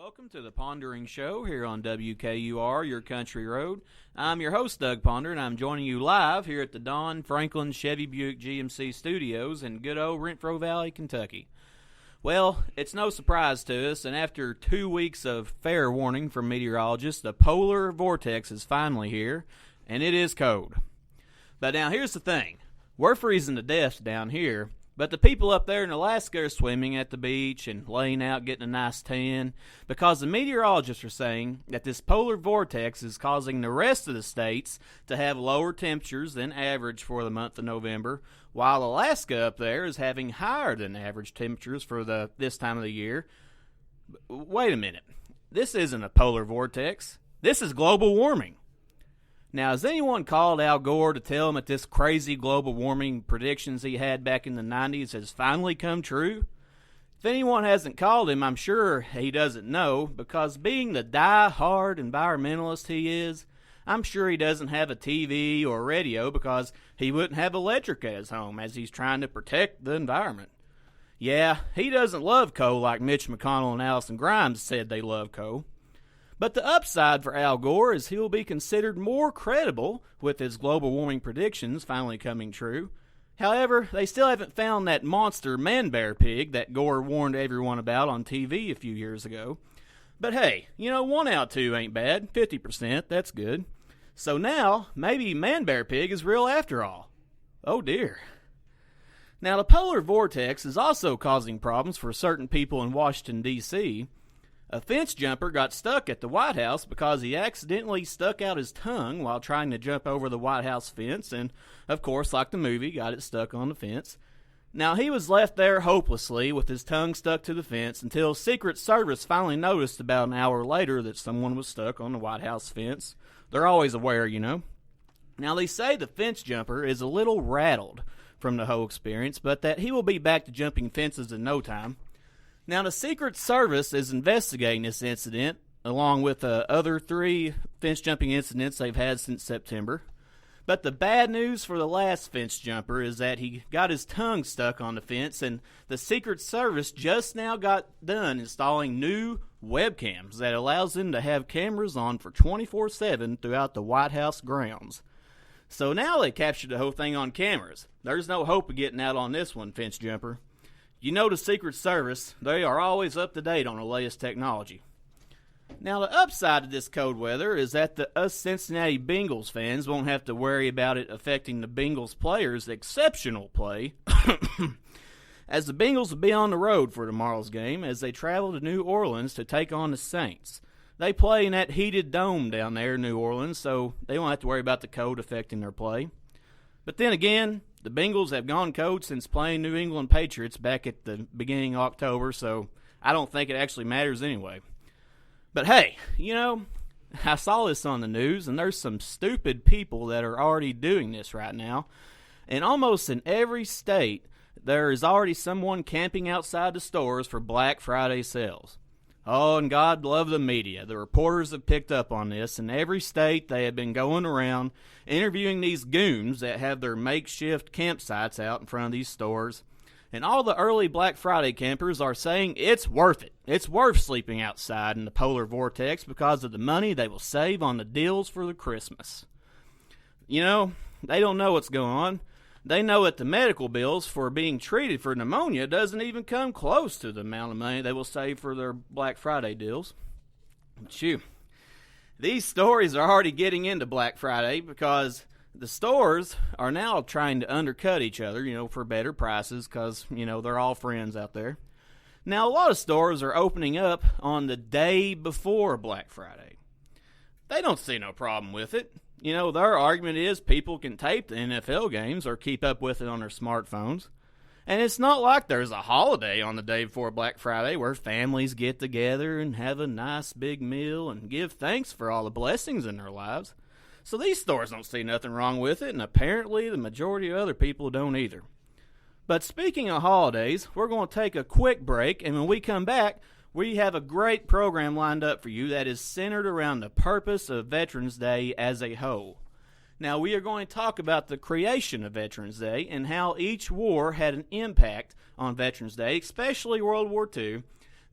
Welcome to the Pondering Show here on WKUR, your country road. I'm your host, Doug Ponder, and I'm joining you live here at the Don Franklin Chevy Buick GMC Studios in good old Renfro Valley, Kentucky. Well, it's no surprise to us, and after 2 weeks of fair warning from meteorologists, the polar vortex is finally here, and it is cold. But now here's the thing. We're freezing to death down here, but the people up there in Alaska are swimming at the beach and laying out getting a nice tan because the meteorologists are saying that this polar vortex is causing the rest of the states to have lower temperatures than average for the month of November, while Alaska up there is having higher than average temperatures for this time of the year. Wait a minute. This isn't a polar vortex. This is global warming. Now, has anyone called Al Gore to tell him that this crazy global warming predictions he had back in the 90s has finally come true? If anyone hasn't called him, I'm sure he doesn't know, because being the die-hard environmentalist he is, I'm sure he doesn't have a TV or radio because he wouldn't have electric at his home as he's trying to protect the environment. Yeah, he doesn't love coal like Mitch McConnell and Allison Grimes said they love coal. But the upside for Al Gore is he'll be considered more credible with his global warming predictions finally coming true. However, they still haven't found that monster man-bear pig that Gore warned everyone about on TV a few years ago. But hey, 1 out of 2 ain't bad. 50%, that's good. So now, maybe man-bear pig is real after all. Oh dear. Now, the polar vortex is also causing problems for certain people in Washington, D.C., A fence jumper got stuck at the White House because he accidentally stuck out his tongue while trying to jump over the White House fence and, of course, like the movie, got it stuck on the fence. Now, he was left there hopelessly with his tongue stuck to the fence until Secret Service finally noticed about an hour later that someone was stuck on the White House fence. They're always aware, Now, they say the fence jumper is a little rattled from the whole experience, but that he will be back to jumping fences in no time. Now, the Secret Service is investigating this incident, along with other 3 fence-jumping incidents they've had since September. But the bad news for the last fence jumper is that he got his tongue stuck on the fence, and the Secret Service just now got done installing new webcams that allows them to have cameras on for 24/7 throughout the White House grounds. So now they captured the whole thing on cameras. There's no hope of getting out on this one, fence jumper. The Secret Service, they are always up to date on the latest technology. Now, the upside of this cold weather is that us Cincinnati Bengals fans won't have to worry about it affecting the Bengals players' exceptional play, as the Bengals will be on the road for tomorrow's game as they travel to New Orleans to take on the Saints. They play in that heated dome down there in New Orleans, so they won't have to worry about the cold affecting their play. But then again, the Bengals have gone cold since playing New England Patriots back at the beginning of October, so I don't think it actually matters anyway. But hey, I saw this on the news, and there's some stupid people that are already doing this right now. And almost in every state, there is already someone camping outside the stores for Black Friday sales. Oh, and God love the media. The reporters have picked up on this. In every state, they have been going around interviewing these goons that have their makeshift campsites out in front of these stores. And all the early Black Friday campers are saying it's worth it. It's worth sleeping outside in the polar vortex because of the money they will save on the deals for the Christmas. They don't know what's going on. They know that the medical bills for being treated for pneumonia doesn't even come close to the amount of money they will save for their Black Friday deals. Phew. These stories are already getting into Black Friday because the stores are now trying to undercut each other, for better prices because, they're all friends out there. Now, a lot of stores are opening up on the day before Black Friday. They don't see no problem with it. Their argument is people can tape the NFL games or keep up with it on their smartphones. And it's not like there's a holiday on the day before Black Friday where families get together and have a nice big meal and give thanks for all the blessings in their lives. So these stores don't see nothing wrong with it, and apparently the majority of other people don't either. But speaking of holidays, we're going to take a quick break, and when we come back, we have a great program lined up for you that is centered around the purpose of Veterans Day as a whole. Now, we are going to talk about the creation of Veterans Day and how each war had an impact on Veterans Day, especially World War II.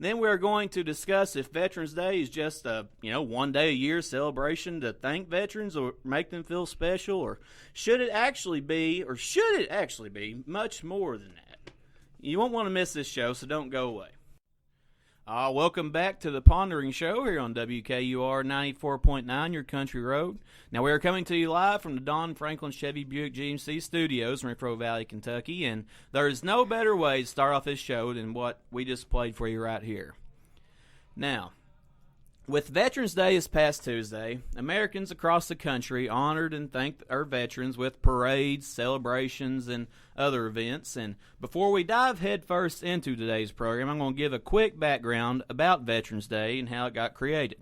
Then we are going to discuss if Veterans Day is just a, one day a year celebration to thank veterans or make them feel special, or should it actually be much more than that? You won't want to miss this show, so don't go away. Welcome back to the Pondering Show here on WKUR 94.9, your country road. Now, we are coming to you live from the Don Franklin Chevy Buick GMC studios in Renfro Valley, Kentucky, and there is no better way to start off this show than what we just played for you right here. Now, with Veterans Day this past Tuesday, Americans across the country honored and thanked our veterans with parades, celebrations, and other events. And before we dive headfirst into today's program, I'm going to give a quick background about Veterans Day and how it got created.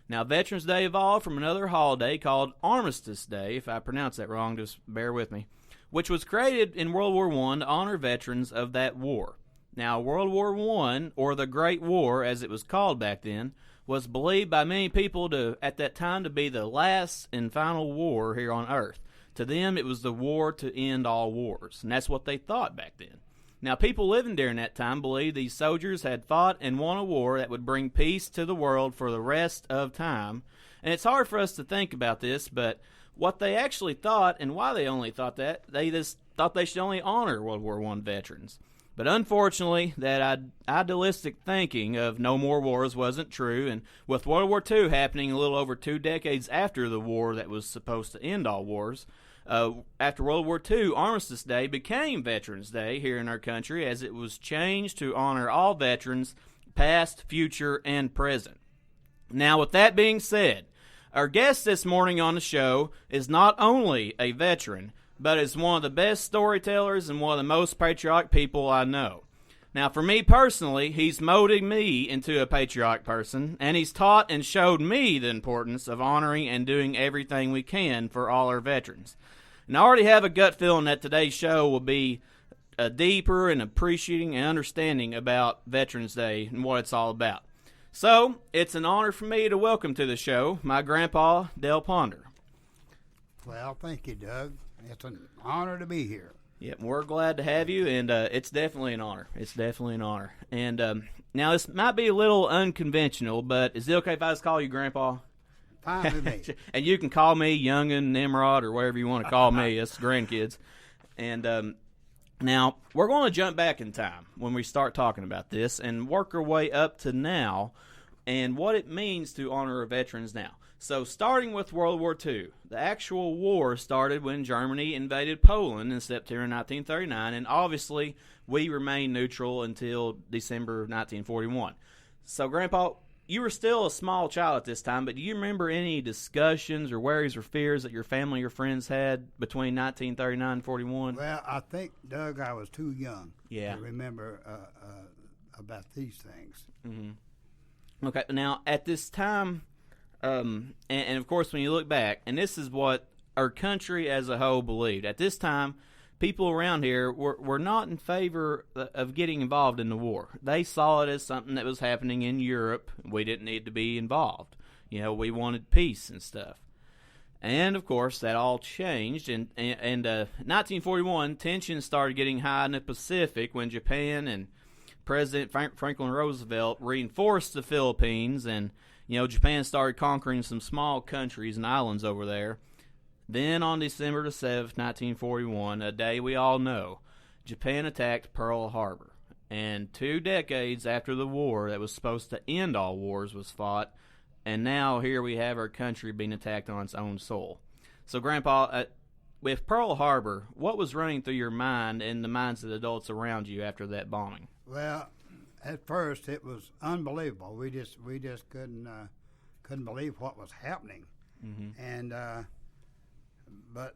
Now, Veterans Day evolved from another holiday called Armistice Day, if I pronounce that wrong, just bear with me, which was created in World War I to honor veterans of that war. Now, World War I, or the Great War as it was called back then, was believed by many people at that time to be the last and final war here on Earth. To them, it was the war to end all wars, and that's what they thought back then. Now, people living during that time believed these soldiers had fought and won a war that would bring peace to the world for the rest of time. And it's hard for us to think about this, but what they actually thought and why they only thought that, they just thought they should only honor World War I veterans. But unfortunately, that idealistic thinking of no more wars wasn't true, and with World War II happening a little over 2 decades after the war that was supposed to end all wars, after World War II, Armistice Day became Veterans Day here in our country as it was changed to honor all veterans, past, future, and present. Now, with that being said, our guest this morning on the show is not only a veteran, but is one of the best storytellers and one of the most patriotic people I know. Now, for me personally, he's molded me into a patriotic person, and he's taught and showed me the importance of honoring and doing everything we can for all our veterans. And I already have a gut feeling that today's show will be a deeper and appreciating and understanding about Veterans Day and what it's all about. So, it's an honor for me to welcome to the show my grandpa, Dale Ponder. Well, thank you, Doug. It's an honor to be here. Yep, we're glad to have you, and it's definitely an honor. It's definitely an honor. And now, this might be a little unconventional, but is it okay if I just call you Grandpa? Fine with me. And you can call me Youngin, Nimrod, or whatever you want to call me. It's grandkids. And now, we're going to jump back in time when we start talking about this and work our way up to now and what it means to honor our veterans now. So, starting with World War II, the actual war started when Germany invaded Poland in September 1939, and obviously, we remained neutral until December 1941. So, Grandpa, you were still a small child at this time, but do you remember any discussions or worries or fears that your family or friends had between 1939 and 41? Well, I think, Doug, I was too young to remember about these things. Mm-hmm. Okay, now, at this time... And of course, when you look back, and this is what our country as a whole believed. At this time, people around here were not in favor of getting involved in the war. They saw it as something that was happening in Europe. We didn't need to be involved. We wanted peace and stuff. And, of course, that all changed. And 1941, tensions started getting high in the Pacific when Japan and President Franklin Roosevelt reinforced the Philippines, and Japan started conquering some small countries and islands over there. Then on December the 7th, 1941, a day we all know, Japan attacked Pearl Harbor. And 2 decades after the war that was supposed to end all wars was fought, and now here we have our country being attacked on its own soil. So, Grandpa, with Pearl Harbor, what was running through your mind and the minds of the adults around you after that bombing? Well, at first, it was unbelievable. We just couldn't believe what was happening. Mm-hmm. And but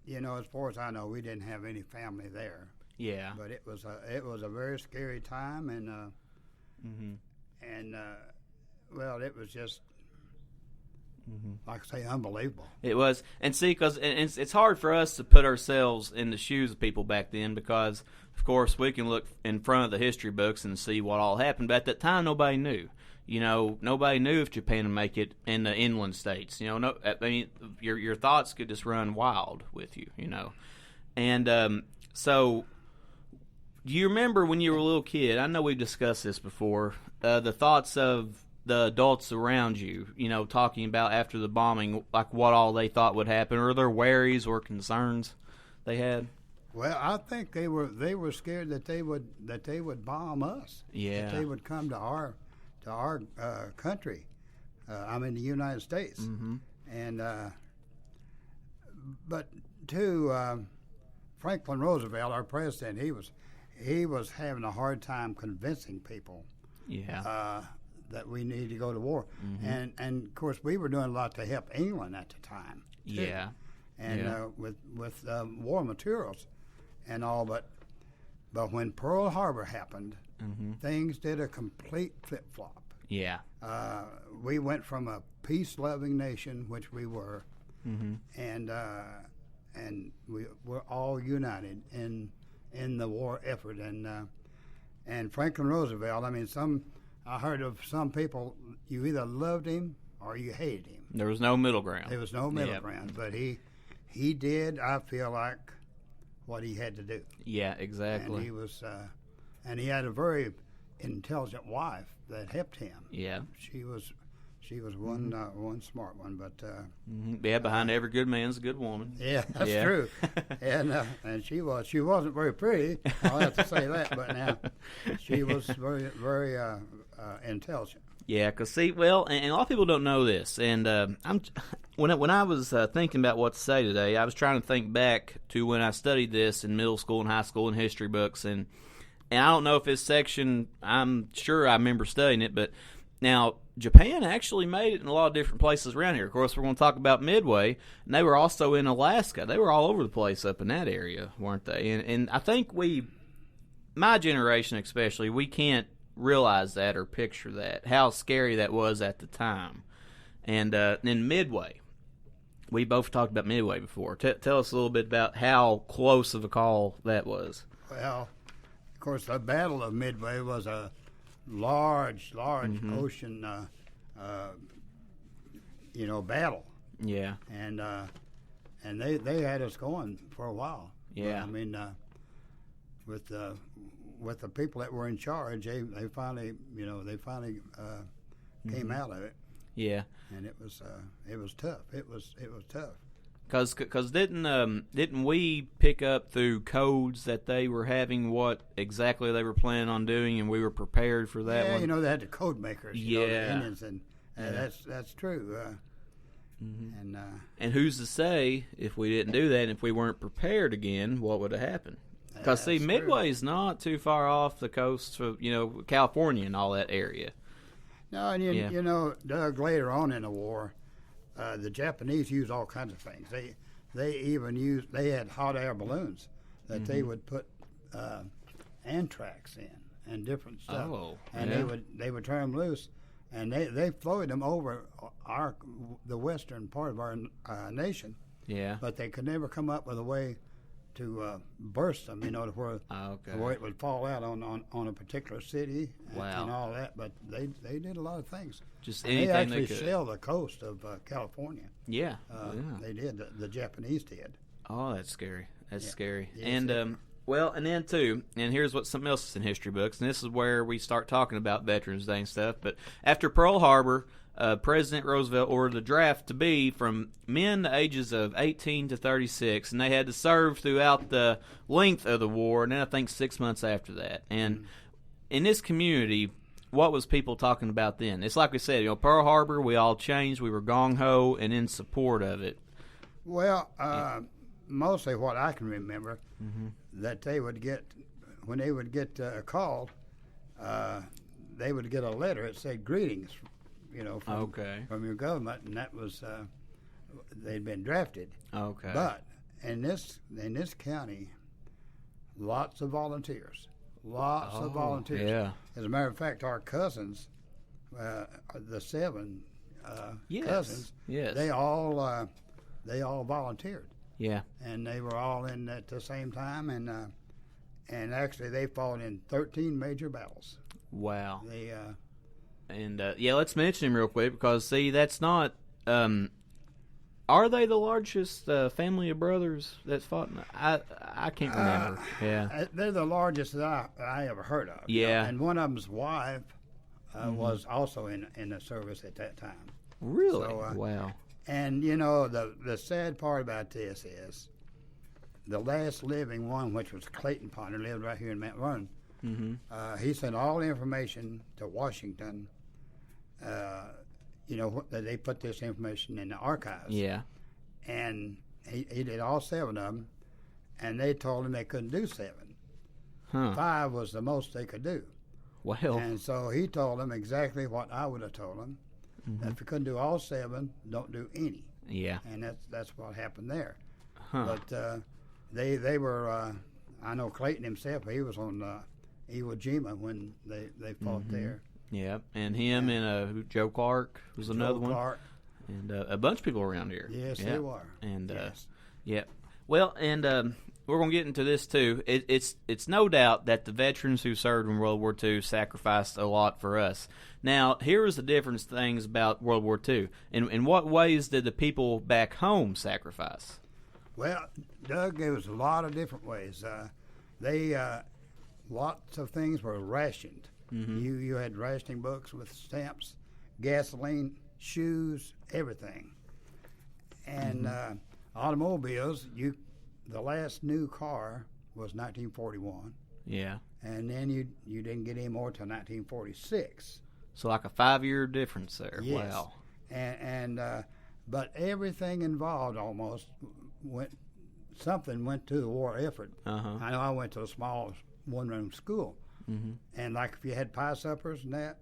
as far as I know, we didn't have any family there. Yeah. But it was a very scary time, and well, it was just like I say, unbelievable. It was, and see, because it's hard for us to put ourselves in the shoes of people back then because, of course, we can look in front of the history books and see what all happened. But at that time, nobody knew. Nobody knew if Japan would make it in the inland states. Your thoughts could just run wild with you. And so Do you remember when you were a little kid? I know we've discussed this before. The thoughts of the adults around you, talking about after the bombing, like what all they thought would happen, or their worries or concerns they had. Well, I think they were scared that they would bomb us. Yeah. That they would come to our country. I'm in the United States, and but too, Franklin Roosevelt, our president, he was having a hard time convincing people. Yeah. That we need to go to war, and of course we were doing a lot to help England at the time. Too. Yeah. And with war materials and all, but when Pearl Harbor happened, things did a complete flip flop. Yeah. We went from a peace-loving nation, which we were, and we were all united in the war effort. And Franklin Roosevelt, I heard of some people, you either loved him or you hated him. There was no middle ground. There was no middle ground, but he did, I feel like, what he had to do. Yeah, exactly. And he was, and he had a very intelligent wife that helped him. Yeah. She was one smart one, but yeah, behind every good man's a good woman. Yeah, that's true. And she wasn't very pretty. I'll have to say that, but now she was very very intelligent. Yeah, because see, and a lot of people don't know this, and when I was thinking about what to say today, I was trying to think back to when I studied this in middle school and high school in history books, and I don't know if this section, I'm sure I remember studying it, but now Japan actually made it in a lot of different places around here. Of course, we're going to talk about Midway, and they were also in Alaska. They were all over the place up in that area, weren't they? And I think my generation especially, we can't realize that or picture that, how scary that was at the time. And then Midway, we both talked about Midway before. Tell us a little bit about how close of a call that was. Well, of course, the Battle of Midway was a large ocean, battle. Yeah. And they had us going for a while. Yeah. But, with the people that were in charge, they finally came out of it. Yeah. And it was tough. It was tough. Because didn't we pick up through codes that they were having what exactly they were planning on doing, and we were prepared for that one? Yeah, they had the code makers, the Indians, and that's true. And who's to say if we didn't do that and if we weren't prepared again, what would have happened? Because, see, Midway's not too far off the coast of, California and all that area. No, and Doug, later on in the war, the Japanese used all kinds of things. They had hot air balloons that they would put anthrax in and different stuff. Oh, and they would turn them loose, and they floated them over the western part of our nation. Yeah. But they could never come up with a way to burst them, to where it would fall out on a particular city and all that. But they did a lot of things. Just anything they actually could. Sailed the coast of California. Yeah. They did. The Japanese did. Oh, that's scary. That's scary. Yes, and and then too, and here's what something else is in history books, and this is where we start talking about Veterans Day and stuff. But after Pearl Harbor, President Roosevelt ordered the draft to be from men the ages of 18 to 36, and they had to serve throughout the length of the war, and then I think 6 months after that. And in this community, what was people talking about then? It's like we said, Pearl Harbor, we all changed. We were gung-ho and in support of it. Well, mostly what I can remember, that they would get, when they would get called, they would get a letter that said greetings, from your government, and that was they'd been drafted. Okay. But in this county, lots of volunteers. Yeah. As a matter of fact, our cousins, the 7 cousins, they all volunteered. Yeah. And they were all in at the same time, and actually they fought in 13 major battles. Wow. They and, let's mention him real quick because, see, that's not, a lot of people don't know this, and, I'm sure a lot of people know this, but after Pearl Harbor, President Roosevelt ordered the draft to be from men the ages of 18 to 36, and they had to serve throughout the length of the war, and then 6 months after that. And in this community, what was people talking about then? It's like we said, Pearl Harbor, we all changed. We were gung-ho and in support of it. Well, Are they the largest family of brothers that's fought? I can't remember. They're the largest that I ever heard of. Yeah. And one of them's wife was also in the service at that time. Really? So, wow. And, the sad part about this is the last living one, which was Clayton Ponder, lived right here in Mount Vernon. He sent all the information to Washington. They put this information in the archives. Yeah. And he did all 7 of them, and they told him they couldn't do 7. 5 was the most they could do. Well. And so he told them exactly what I would have told them. That if you couldn't do all 7, don't do any. Yeah. And that's what happened there. But they were, I know Clayton himself, he was on Iwo Jima when they fought there. Yeah, and him and Joe Clark was another one. Clark. And a bunch of people around here. Yes, they were. And yes. Yeah, well, and we're gonna get into this too. It's no doubt that the veterans who served in World War II sacrificed a lot for us. Now, here's the different things about World War II. In what ways did the people back home sacrifice? Well, Doug, there was a lot of different ways. Lots of things were rationed. You had rationing books with stamps, gasoline, shoes, everything. And automobiles, the last new car was 1941. Yeah. And then you didn't get any more till 1946. So like a 5-year difference there. Yes. Wow. And but everything involved almost went to the war effort. I know I went to a small one-room school. And like if you had pie suppers and that,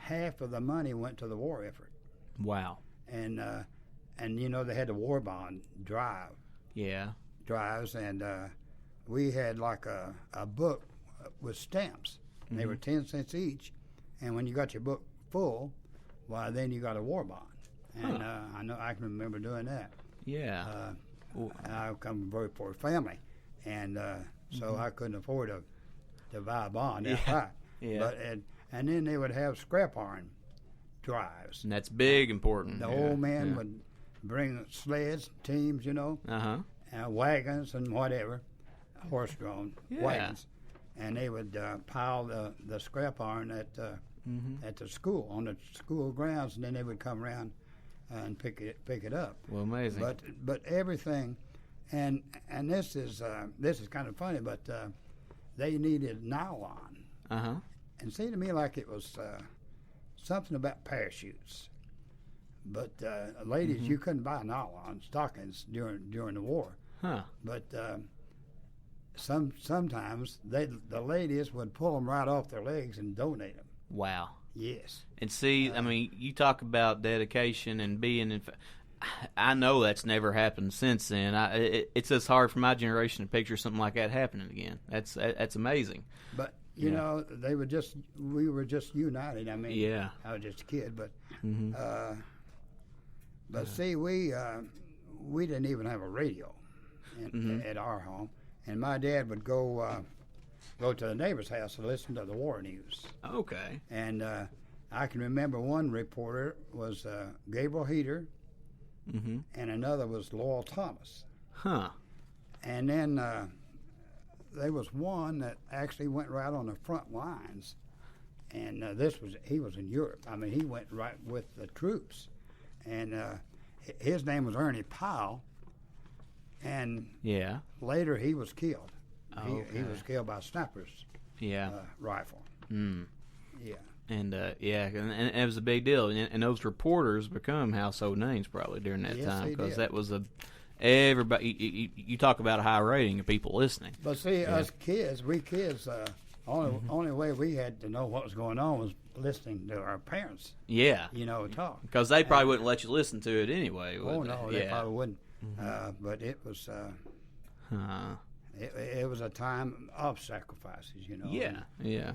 half of the money went to the war effort. Wow. And they had the war bond drives, and we had like a book with stamps. And they were 10 cents each, and when you got your book full, why then you got a war bond. And I can remember doing that. Yeah. I come from a very poor family, and so I couldn't afford to buy a bond. Yeah. But and then they would have scrap iron drives. And that's big important. The old man would bring sleds, teams, wagons and whatever, horse-drawn wagons, and they would pile the scrap iron at the school, on the school grounds, and then they would come around and pick it up. Well, amazing. But everything, and this is kind of funny, but they needed nylon. And it seemed to me like it was something about parachutes. But ladies, you couldn't buy nylon stockings during the war. But sometimes the ladies would pull them right off their legs and donate them. Wow. Yes. And see, I mean, you talk about dedication and being I know that's never happened since then. It's just hard for my generation to picture something like that happening again. That's amazing. But we were just united. I mean, I was just a kid, but see, we didn't even have a radio at our home, and my dad would go to the neighbor's house to listen to the war news. Okay. And I can remember one reporter was Gabriel Heater, and another was Lowell Thomas. And then there was one that actually went right on the front lines, and he was in Europe. I mean, he went right with the troops, and his name was Ernie Powell, and later he was killed. He was killed by a sniper's rifle. Yeah. And and it was a big deal. And those reporters become household names probably during that time, because that was everybody. You talk about a high rating of people listening. But see, us kids, only way we had to know what was going on was listening to our parents. Yeah. Talk. Because they probably wouldn't let you listen to it anyway. Oh no, they probably wouldn't. But it was. It was a time of sacrifices, Yeah.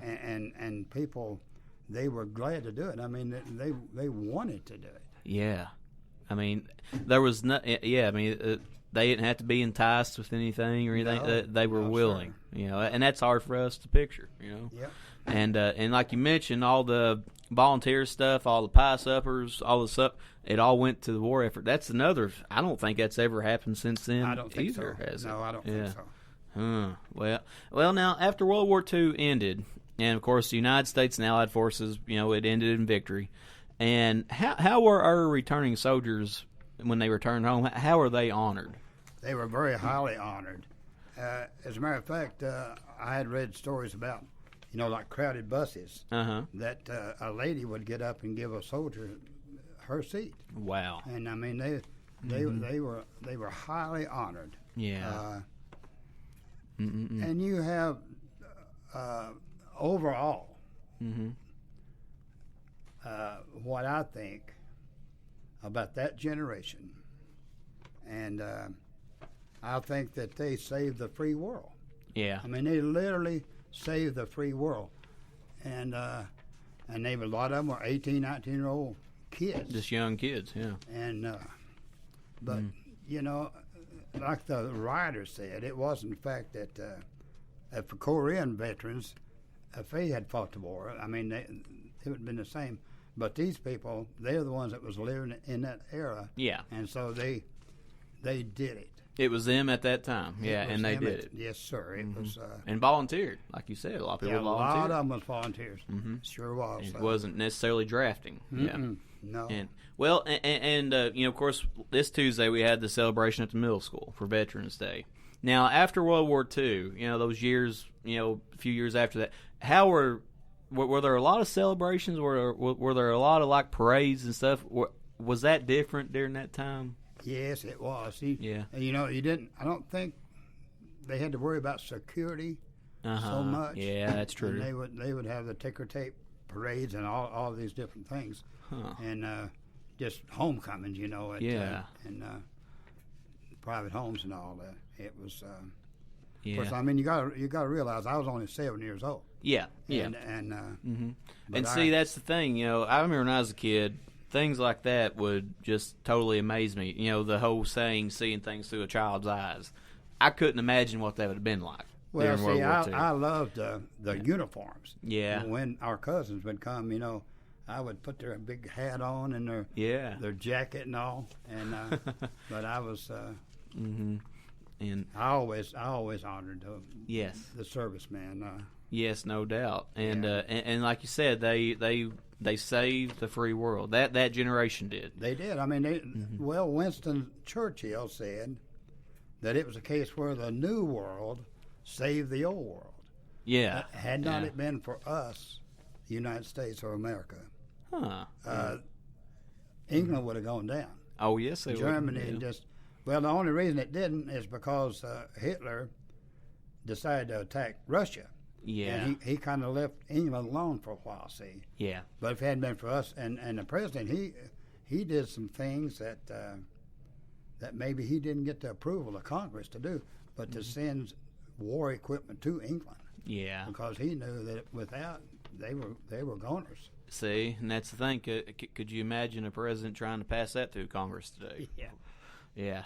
And people, they were glad to do it. I mean, they wanted to do it. Yeah. I mean, there was no. Yeah. I mean, they didn't have to be enticed with anything or anything. No, they were willing. Sure. And that's hard for us to picture. Yeah. And like you mentioned, all the volunteer stuff, all the pie suppers, all the stuff, it all went to the war effort. That's another. I don't think that's ever happened since then. I don't think either, so. has it? No, I don't think so. Well, now after World War II ended, and of course the United States and Allied forces, it ended in victory. And how were our returning soldiers when they returned home? How were they honored? They were very highly honored. As a matter of fact, I had read stories about, like crowded buses, that a lady would get up and give a soldier her seat. Wow! And I mean, they were highly honored. Yeah. And you have overall, what I think about that generation, and I think that they saved the free world. Yeah. I mean, they literally saved the free world, and they a lot of them were 18, 19-year-old kids, Just young kids, yeah. and but like the writer said, it was in the fact that for Korean veterans, if they had fought the war, I mean, it would have been the same. But these people, they're the ones that was living in that era. Yeah. And so they did it. It was them at that time, yeah, and they did it. Yes, sir. It was. And volunteered, like you said. A lot of people volunteered. A lot of them was volunteers. Sure was. It wasn't necessarily drafting. Yeah. No. And of course, this Tuesday we had the celebration at the middle school for Veterans Day. Now, after World War II, those years, a few years after that, how were there a lot of celebrations? Were there a lot of like parades and stuff? Was that different during that time? Yes, it was. Yeah. You didn't. I don't think they had to worry about security so much. Yeah, that's true. And they would have the ticker tape parades and all these different things, and just homecomings, and private homes and all that. It was. Of course, I mean, you got to realize I was only 7 years old. Yeah, yeah. And see, that's the thing. I remember when I was a kid, things like that would just totally amaze me. The whole saying, seeing things through a child's eyes. I couldn't imagine what that would have been like. Well, during World War II. I loved the uniforms. Yeah. When our cousins would come, I would put their big hat on and their jacket and all. And but I was. And I always honored the servicemen. Yes, no doubt. And and like you said, they saved the free world. That generation did. They did. I mean, Winston Churchill said that it was a case where the new world saved the old world. Yeah. Had not it been for us, the United States or America, England would have gone down. Oh yes, they would. Germany just. Well, the only reason it didn't is because Hitler decided to attack Russia. Yeah. And he kind of left England alone for a while, see. Yeah. But if it hadn't been for us, and the president, he did some things that maybe he didn't get the approval of Congress to do, but to send war equipment to England. Yeah. Because he knew that without, they were goners. See, and that's the thing. Could you imagine a president trying to pass that through Congress today? Yeah. Yeah,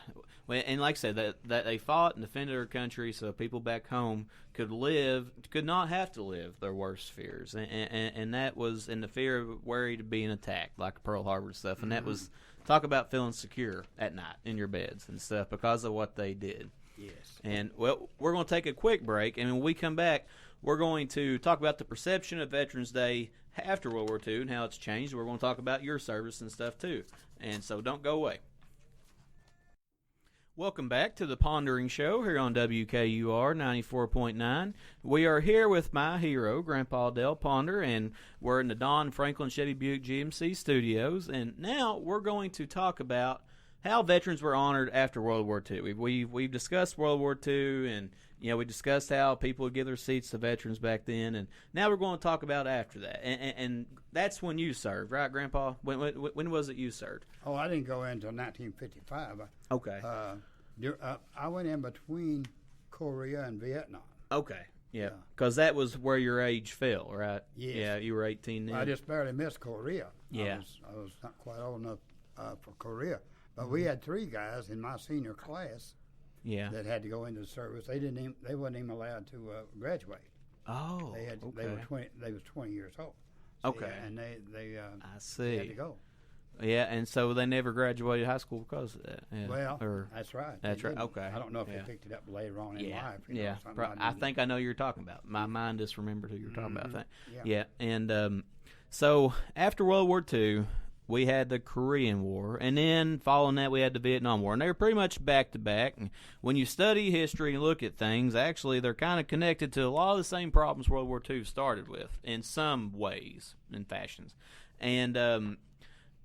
well, and like I said, that they fought and defended our country so people back home could not have to live their worst fears, and that was in the fear of worried of being attacked, like Pearl Harbor stuff, and that was talk about feeling secure at night in your beds and stuff because of what they did. Yes. And well, we're going to take a quick break, and when we come back, we're going to talk about the perception of Veterans Day after World War II and how it's changed. We're going to talk about your service and stuff too, and so don't go away. Welcome back to the Pondering Show here on WKUR 94.9. We are here with my hero, Grandpa Dale Ponder, and we're in the Don Franklin Chevy Buick GMC studios. And now we're going to talk about how veterans were honored after World War II. We've discussed World War II, and we discussed how people would give their seats to veterans back then. And now we're going to talk about after that. And that's when you served, right, Grandpa? When was it you served? Oh, I didn't go in until 1955. Okay. I went in between Korea and Vietnam. Okay. Yeah. Because that was where your age fell, right? Yes. Yeah, you were 18 then. I just barely missed Korea. Yeah. I was not quite old enough for Korea. But we had 3 guys in my senior class that had to go into the service. They wasn't even allowed to graduate. Oh, They were 20. They was 20 years old. Okay. And they I see. They had to go. Yeah, and so they never graduated high school because of that. Yeah. Well, that's right. That's right. Okay. I don't know if they picked it up later on in life. I think I know who you're talking about. My mind just remembered who you're talking about. I think. Yeah. And so after World War II, we had the Korean War, and then following that, we had the Vietnam War, and they were pretty much back to back. And when you study history and look at things, actually, they're kind of connected to a lot of the same problems World War II started with in some ways and fashions. And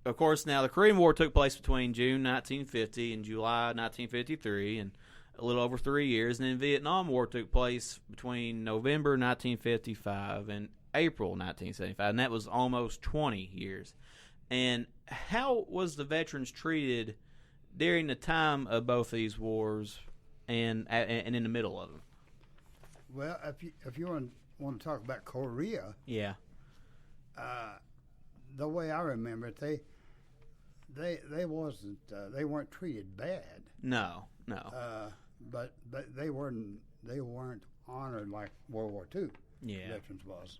of course, now the Korean War took place between June 1950 and July 1953, and a little over 3 years. And then Vietnam War took place between November 1955 and April 1975, and that was almost 20 years. And how was the veterans treated during the time of both these wars and in the middle of them? Well, if you want to talk about Korea, yeah, the way I remember it, they weren't treated bad. No. But they weren't honored like World War II veterans was.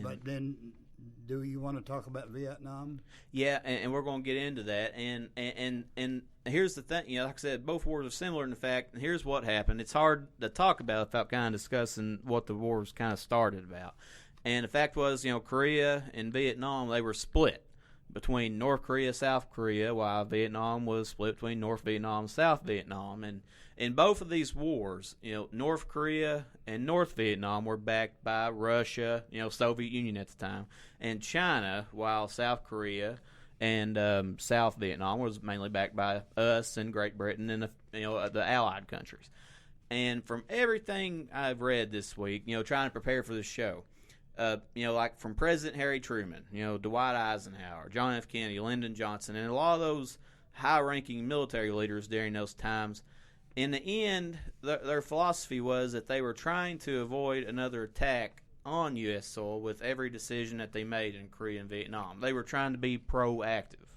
But then, do you want to talk about Vietnam? Yeah, and we're going to get into that. And here's the thing, like I said, both wars are similar in the fact, and here's what happened. It's hard to talk about without kind of discussing what the wars kind of started about. And the fact was, Korea and Vietnam, they were split between North Korea, South Korea, while Vietnam was split between North Vietnam and South Vietnam. And in both of these wars, North Korea and North Vietnam were backed by Russia, Soviet Union at the time, and China, while South Korea and South Vietnam was mainly backed by us and Great Britain and the Allied countries. And from everything I've read this week, trying to prepare for this show, like from President Harry Truman, Dwight Eisenhower, John F. Kennedy, Lyndon Johnson, and a lot of those high-ranking military leaders during those times, in the end, their philosophy was that they were trying to avoid another attack on U.S. soil with every decision that they made in Korea and Vietnam. They were trying to be proactive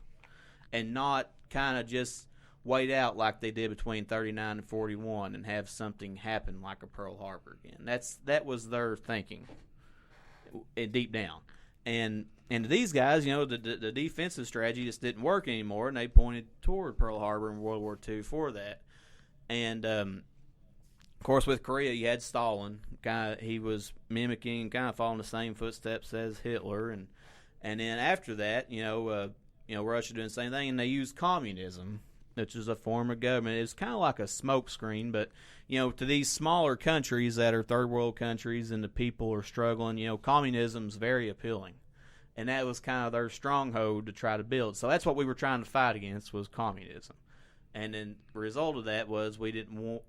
and not kind of just wait out like they did between 39 and 41 and have something happen like a Pearl Harbor again. That was their thinking deep down. And to these guys, the defensive strategy just didn't work anymore, and they pointed toward Pearl Harbor in World War II for that. And, of course, with Korea, you had Stalin. He was mimicking, kind of following the same footsteps as Hitler. And then after that, Russia doing the same thing, and they used communism, which is a form of government. It's kind of like a smokescreen, but, to these smaller countries that are third world countries and the people are struggling, communism's very appealing. And that was kind of their stronghold to try to build. So that's what we were trying to fight against, was communism. And then the result of that was we didn't want,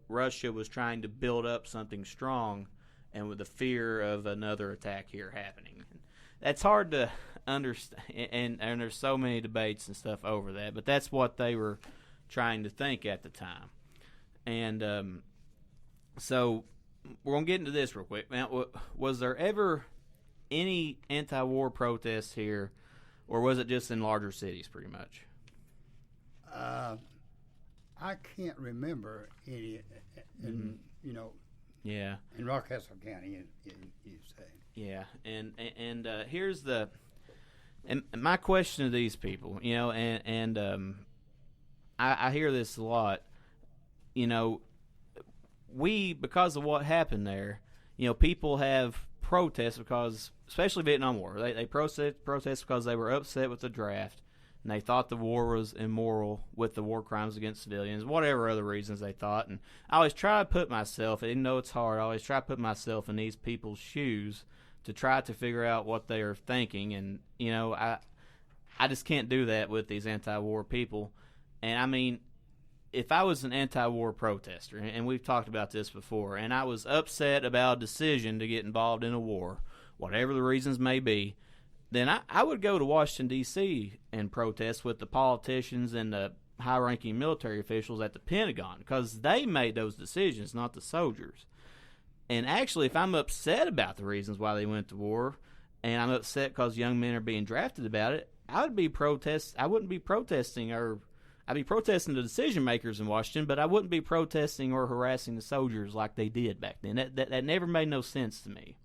Russia was trying to build up something strong, and with the fear of another attack here happening. That's hard to understand, and there's so many debates and stuff over that, but that's what they were trying to think at the time. And so we're going to get into this real quick. Now, was there ever any anti-war protests here, or was it just in larger cities pretty much? I can't remember any in in Rockcastle County. You say. Yeah, and here's and my question to these people, I hear this a lot. Because of what happened there, people have protests because, especially Vietnam War, they protest because they were upset with the draft. And they thought the war was immoral with the war crimes against civilians, whatever other reasons they thought. And I always try to put myself, even though it's hard, I always try to put myself in these people's shoes to try to figure out what they are thinking. And, I just can't do that with these anti-war people. And, I mean, if I was an anti-war protester, and we've talked about this before, and I was upset about a decision to get involved in a war, whatever the reasons may be, then I would go to Washington, D.C. and protest with the politicians and the high-ranking military officials at the Pentagon, because they made those decisions, not the soldiers. And actually, if I'm upset about the reasons why they went to war, and I'm upset because young men are being drafted about it, I wouldn't be protesting or I'd be protesting the decision makers in Washington, but I wouldn't be protesting or harassing the soldiers like they did back then. That never made no sense to me.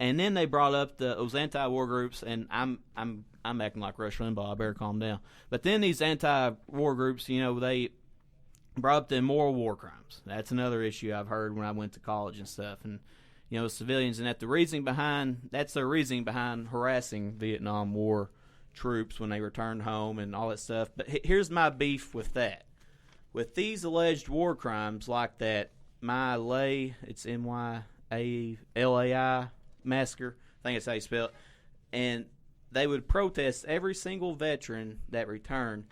And then they brought up those anti-war groups, and I'm acting like Rush Limbaugh. I better calm down. But then these anti-war groups, they brought up the immoral war crimes. That's another issue I've heard when I went to college and stuff. And civilians, and that's their reasoning behind harassing Vietnam War troops when they returned home and all that stuff. But here's my beef with that. With these alleged war crimes like that, it's Myalai massacre, I think that's how you spell it, and they would protest every single veteran that returned.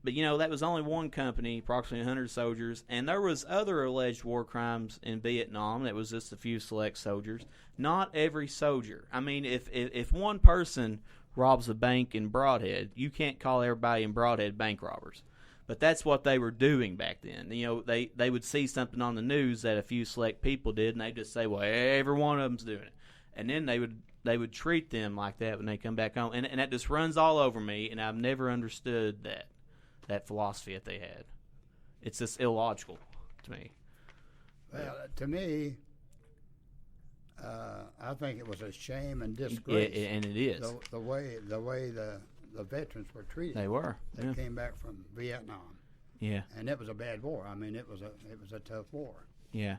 But, that was only one company, approximately 100 soldiers, and there was other alleged war crimes in Vietnam that was just a few select soldiers. Not every soldier. I mean, if one person robs a bank in Broadhead, you can't call everybody in Broadhead bank robbers. But that's what they were doing back then. They would see something on the news that a few select people did, and they'd just say, well, every one of them's doing it. And then they would treat them like that when they come back home. And that just runs all over me, and I've never understood that philosophy that they had. It's just illogical to me. Well, to me, I think it was a shame and disgrace. Yeah, and it is. The way the veterans were treated. They were. They came back from Vietnam. Yeah. And it was a bad war. I mean, it was a tough war. Yeah.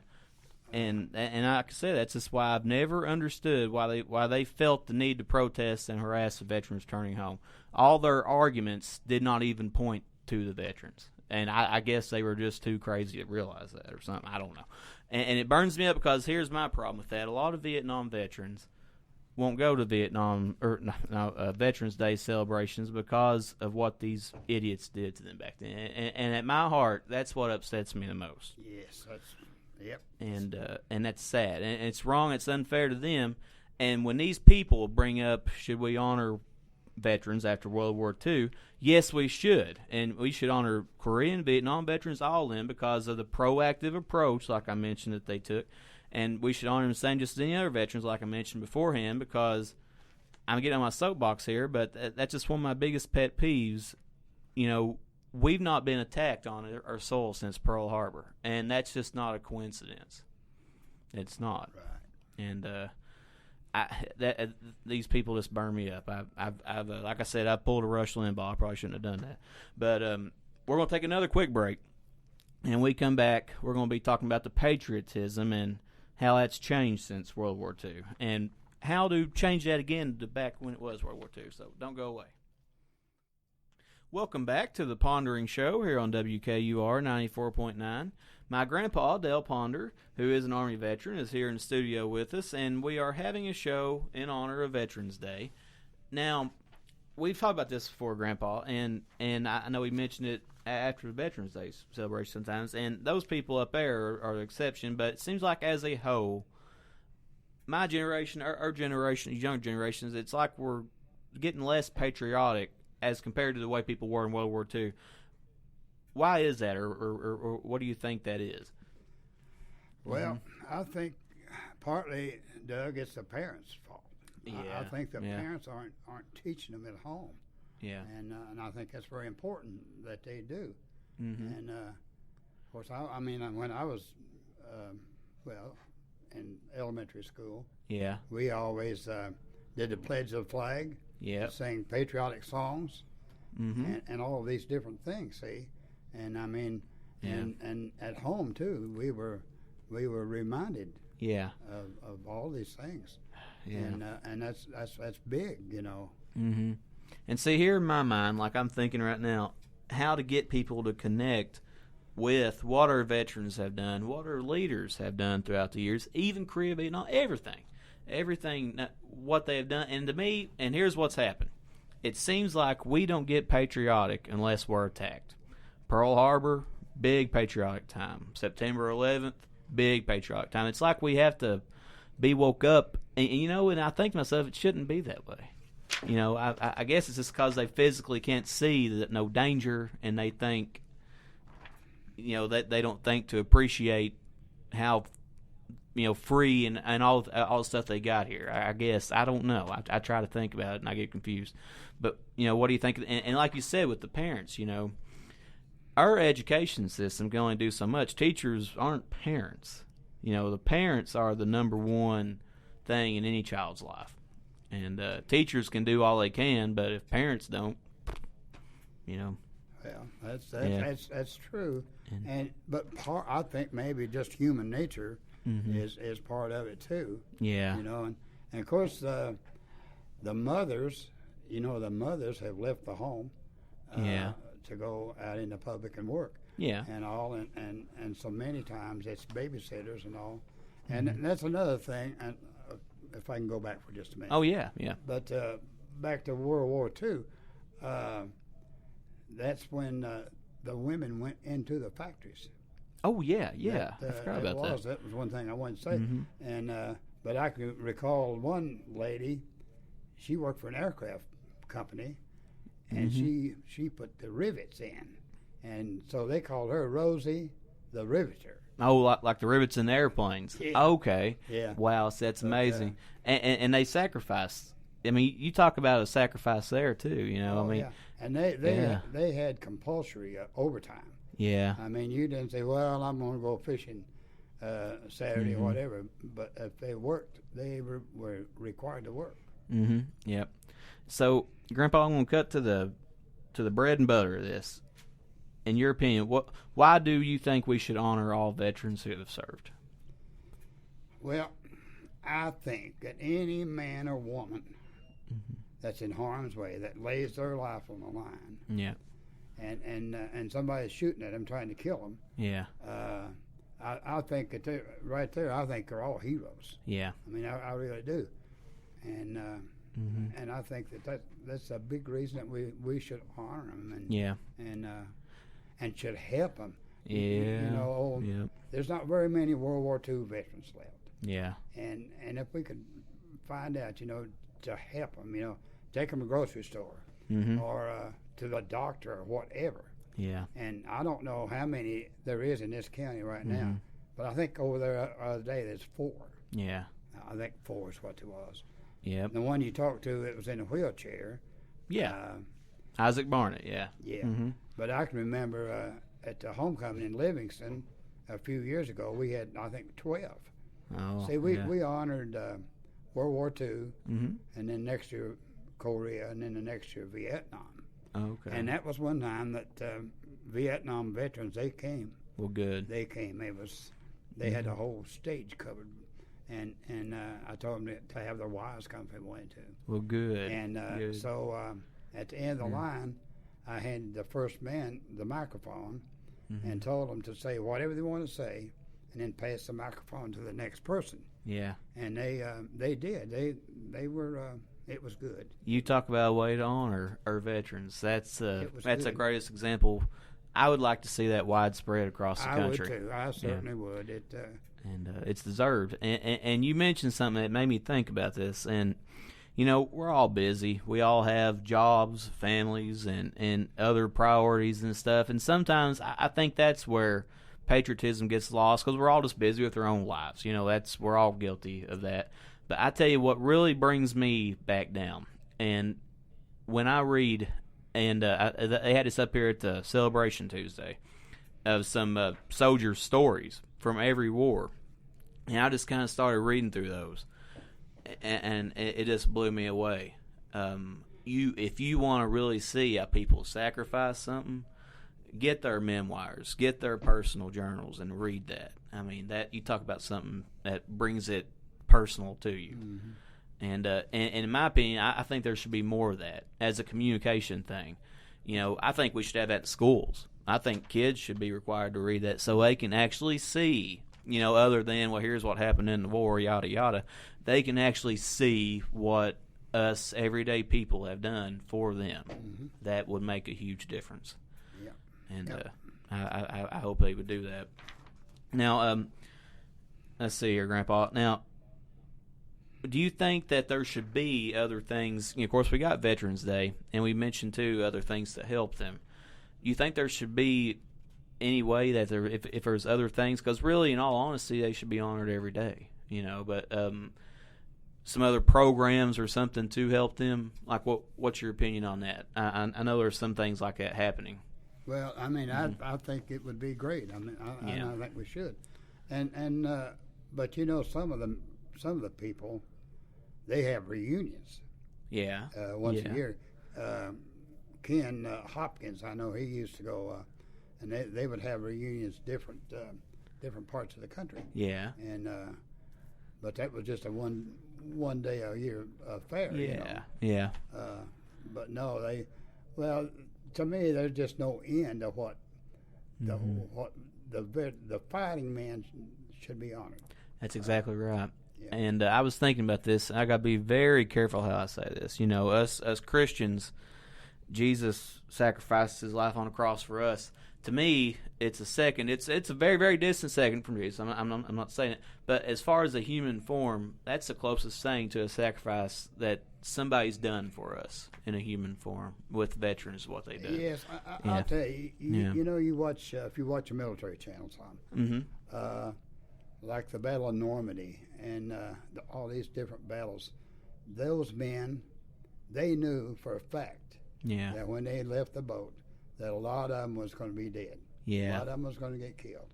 And like I said, that's just why I've never understood why they felt the need to protest and harass the veterans returning home. All their arguments did not even point to the veterans. And I guess they were just too crazy to realize that or something. I don't know. And it burns me up because here's my problem with that. A lot of Vietnam veterans won't go to Vietnam Veterans Day celebrations because of what these idiots did to them back then. And at my heart, that's what upsets me the most. Yes, yep. And that's sad. And it's wrong. It's unfair to them. And when these people bring up, should we honor veterans after World War II? Yes, we should. And we should honor Korean, Vietnam veterans, all of them, because of the proactive approach, like I mentioned, that they took. And we should honor them the same just as any other veterans, like I mentioned beforehand, because I'm getting on my soapbox here, but that's just one of my biggest pet peeves. We've not been attacked on our soil since Pearl Harbor, and that's just not a coincidence. It's not. Right. And these people just burn me up. I've like I said, I pulled a Rush Limbaugh. I probably shouldn't have done that. But we're going to take another quick break, and when we come back, we're going to be talking about the patriotism and how that's changed since World War II, and how to change that again to back when it was World War II. So don't go away. Welcome back to the Pondering Show here on WKUR 94.9. My grandpa, Dale Ponder, who is an Army veteran, is here in the studio with us, and we are having a show in honor of Veterans Day. Now, we've talked about this before, Grandpa, and I know we mentioned it after the Veterans Day celebration sometimes, and those people up there are the exception, but it seems like as a whole, my generation, our generation, young generations, it's like we're getting less patriotic as compared to the way people were in World War II. Why is that, or what do you think that is? Well, I think partly, Doug, it's the parents' fault. Yeah, I think the parents aren't teaching them at home. Yeah, and I think that's very important that they do. Mm-hmm. And of course, I mean, when I was in elementary school, yeah, we always did the pledge of the flag. Yeah, sang patriotic songs, mm-hmm. and all of these different things. See, and I mean, and at home too, we were reminded. Yeah. Of all these things. Yeah. And that's big, Mm-hmm. And see, here in my mind, like I'm thinking right now, how to get people to connect with what our veterans have done, what our leaders have done throughout the years, even Korea, Vietnam, everything, what they have done. And to me, and here's what's happened. It seems like we don't get patriotic unless we're attacked. Pearl Harbor, big patriotic time. September 11th, big patriotic time. It's like we have to be woke up. And I think to myself, it shouldn't be that way. I guess it's just because they physically can't see that no danger, and they think, that they don't think to appreciate how, free and all the stuff they got here. I guess. I don't know. I try to think about it, and I get confused. But, what do you think? And like you said with the parents, our education system can only do so much. Teachers aren't parents. The parents are the number one thing in any child's life. And teachers can do all they can, but if parents don't, Well, that's true. But I think maybe just human nature is part of it too. Yeah. And of course the mothers, the mothers have left the home to go out in the public and work. Yeah. And all, and so many times it's babysitters and all. And that's another thing, and if I can go back for just a minute. Oh, yeah. But back to World War II, that's when the women went into the factories. Oh, yeah. I forgot about that. That was one thing I wanted to say. And but I can recall one lady, she worked for an aircraft company, and she put the rivets in. And so they called her Rosie the Riveter. Oh, like the rivets in the airplanes. Yeah. Okay. Yeah. Wow, so that's amazing. And they sacrificed. I mean, you talk about a sacrifice there too. Yeah. And they had compulsory overtime. Yeah. I mean, you didn't say, "Well, I'm going to go fishing Saturday or whatever," but if they worked, they were required to work. Yep. So, Grandpa, I'm going to cut to the bread and butter of this. In your opinion, why do you think we should honor all veterans who have served? Well, I think that any man or woman that's in harm's way, that lays their life on the line, and somebody's shooting at them, trying to kill them, I think that right there, I think they're all heroes. Yeah. I mean, I really do, and I think that's a big reason that we should honor them and should help them. There's not very many World War II veterans left. Yeah. And if we could find out, to help them, take them to the grocery store or to the doctor or whatever. Yeah. And I don't know how many there is in this county right now, but I think over there the other day there's 4. Yeah. I think 4 is what it was. Yeah. The one you talked to, it was in a wheelchair. Yeah. Isaac Barnett, yeah. Yeah. But I can remember at the homecoming in Livingston a few years ago, we had, I think, 12. Oh, see, we honored World War II, and then next year Korea, and then the next year Vietnam. Okay. And that was one time that Vietnam veterans, they came. Well, good. They came. They had the whole stage covered. And I told them to have their wives come if they wanted to. Well, good. And so at the end of the line, I handed the first man the microphone and told them to say whatever they wanted to say, and then pass the microphone to the next person. Yeah. And they did. They were. It was good. You talk about a way to honor our veterans. That's the greatest example. I would like to see that widespread across the country. I would too. I certainly would. It's deserved. And you mentioned something that made me think about this. And, we're all busy. We all have jobs, families, and other priorities and stuff. And sometimes I think that's where patriotism gets lost because we're all just busy with our own lives. We're all guilty of that. But I tell you what really brings me back down. And when I read, and they had this up here at the Celebration Tuesday, of some soldiers' stories from every war. And I just kind of started reading through those. And it just blew me away. If you want to really see how people sacrifice something, get their memoirs, get their personal journals, and read that. I mean, that you talk about something that brings it personal to you. And in my opinion, I think there should be more of that as a communication thing. I think we should have that in schools. I think kids should be required to read that so they can actually see, other than, well, here's what happened in the war, yada, yada. They can actually see what us everyday people have done for them. That would make a huge difference. Yeah. And I hope they would do that. Now, let's see here, Grandpa. Now, do you think that there should be other things? Of course, we got Veterans Day, and we mentioned, too, other things to help them. Do you think there should be any way that if there's other things? Because really, in all honesty, they should be honored every day, But some other programs or something to help them? Like, what's your opinion on that? I know there's some things like that happening. Well, I mean, I think it would be great. I mean, I think we should. And but you know, some of the people, they have reunions. Yeah. Once a year. Ken Hopkins, I know he used to go, and they would have reunions different parts of the country. Yeah. And but that was just a one day a year affair. Yeah. You know? Yeah. But no, well, to me, there's just no end of what the fighting man should be honored. That's exactly right. Yeah. And I was thinking about this. I got to be very careful how I say this. You know, us Christians, Jesus sacrificed his life on the cross for us. To me, it's a second. It's a very, very distant second from Jesus. I'm not saying it, but as far as a human form, that's the closest thing to a sacrifice that somebody's done for us in a human form with veterans. What they do. Yes, I'll tell you. You know, you watch if you watch a military channel, Tom. Like the Battle of Normandy and all these different battles. Those men, they knew for a fact that when they left the boat, that a lot of them was going to be dead. Yeah. A lot of them was going to get killed.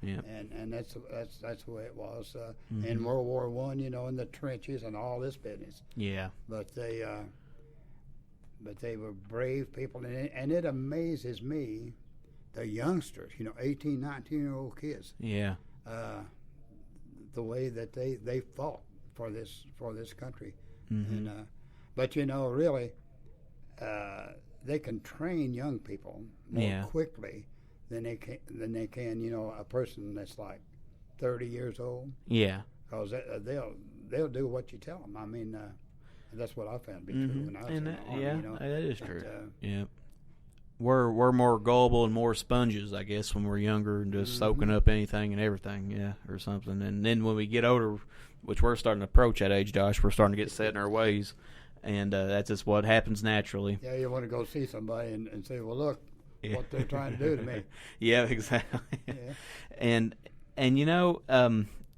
Yeah. And that's the way it was in World War I. You know, in the trenches and all this business. Yeah. But they were brave people, and it amazes me, the youngsters. You know, 18, 19-year-old kids. Yeah. The way that they fought for this country, and but you know, really, they can train young people more quickly than they can you know, a person that's like 30 years old. Yeah, because they'll do what you tell them. I mean, that's what I found to be true when I was in the Army. You know? That is true. Yeah. We're more gullible and more sponges, I guess, when we're younger and just soaking up anything and everything, or something. And then when we get older, which we're starting to approach that age, Josh, we're starting to get set in our ways, and that's just what happens naturally. Yeah, you want to go see somebody and say, well, look what they're trying to do to me. Yeah, exactly. Yeah. And you know,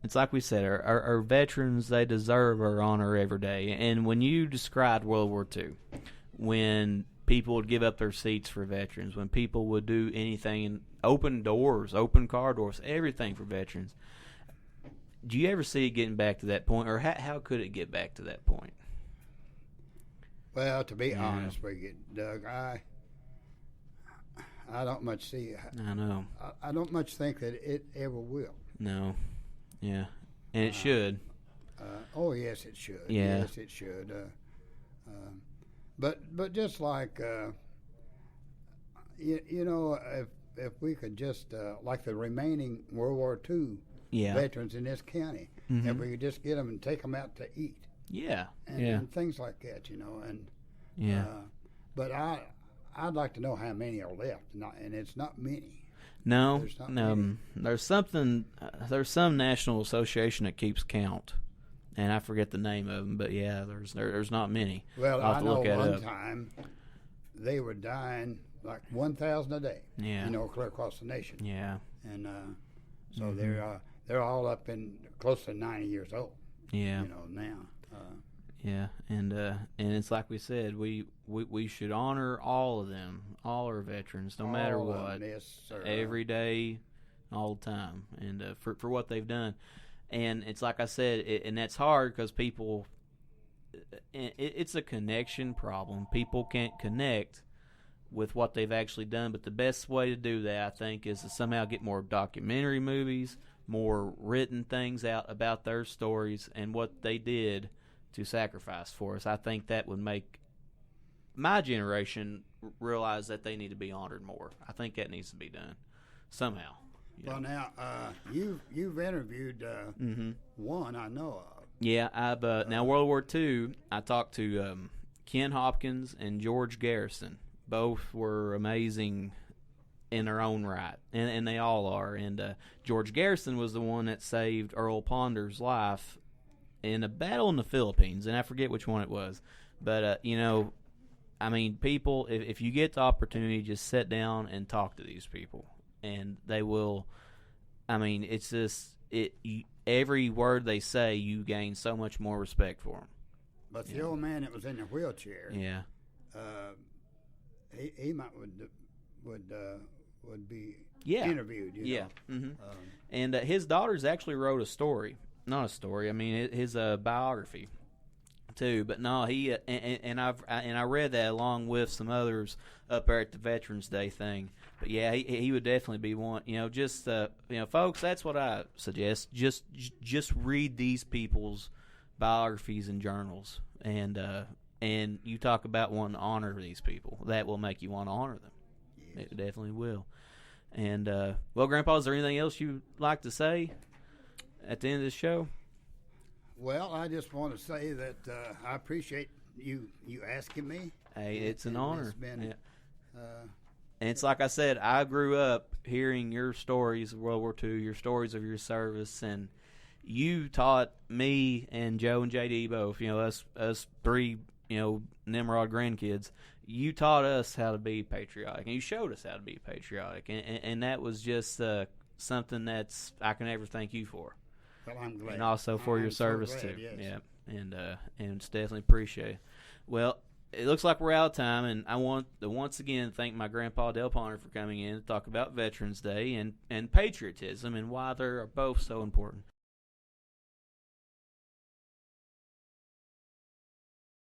it's like we said, our veterans, they deserve our honor every day. And when you described World War II, when people would give up their seats for veterans, when people would do anything, open doors, open car doors, everything for veterans. Do you ever see it getting back to that point, or how could it get back to that point? Well, to be honest with you, Doug, I don't much see it. I know. I don't much think that it ever will. No. Yeah. And it should. Oh, yes, it should. Yeah. Yes, it should. But just like, you know, if we could just, like the remaining World War II veterans in this county, if we could just get them and take them out to eat. Yeah. And things like that, you know. And but I'd like to know how many are left, and it's not many. No, there's some national association that keeps count, and I forget the name of them. But yeah, there's not many. Well, I know one time they were dying like 1,000 a day. Yeah, you know, clear across the nation. Yeah, and so they're all up in close to 90 years old. Yeah, you know now. Yeah, and it's like we said, we should honor all of them, all our veterans, no matter what, yes, sir. Every day, all the time, and for what they've done. And it's like I said, and that's hard because people, it's a connection problem. People can't connect with what they've actually done, but the best way to do that, I think, is to somehow get more documentary movies, more written things out about their stories and what they did to sacrifice for us. I think that would make my generation realize that they need to be honored more. I think that needs to be done somehow. Well, now you've interviewed one I know of. Yeah, I've now World War II. I talked to Ken Hopkins and George Garrison. Both were amazing in their own right, and they all are. And George Garrison was the one that saved Earl Ponder's life in a battle in the Philippines, and I forget which one it was. But, you know, I mean, people, if you get the opportunity, just sit down and talk to these people, and they will, I mean, it's just, every word they say, you gain so much more respect for them. But the old man that was in the wheelchair, yeah, he might would be Yeah. interviewed. You know? Mm-hmm. And his daughters actually wrote a story. Not a story. I mean, his biography too. But no, he and I read that along with some others up there at the Veterans Day thing. But yeah, he would definitely be one. You know, just folks, that's what I suggest. Just read these people's biographies and journals, and you talk about wanting to honor these people. That will make you want to honor them. Yes. It definitely will. And well, Grandpa, is there anything else you'd like to say at the end of the show? Well, I just want to say that I appreciate you asking me. Hey, it's an honor. It's been, and it's like I said, I grew up hearing your stories of World War II, your stories of your service, and you taught me and Joe and JD both, us three, Nimrod grandkids. You taught us how to be patriotic, and you showed us how to be patriotic, and that was just something that's I can never thank you for. Well, I'm glad. And also for your service so glad, too. yes. Yeah, and it's definitely appreciated. Well, it looks like we're out of time, and I want to once again thank my grandpa Del Ponder for coming in to talk about Veterans Day and patriotism and why they're both so important.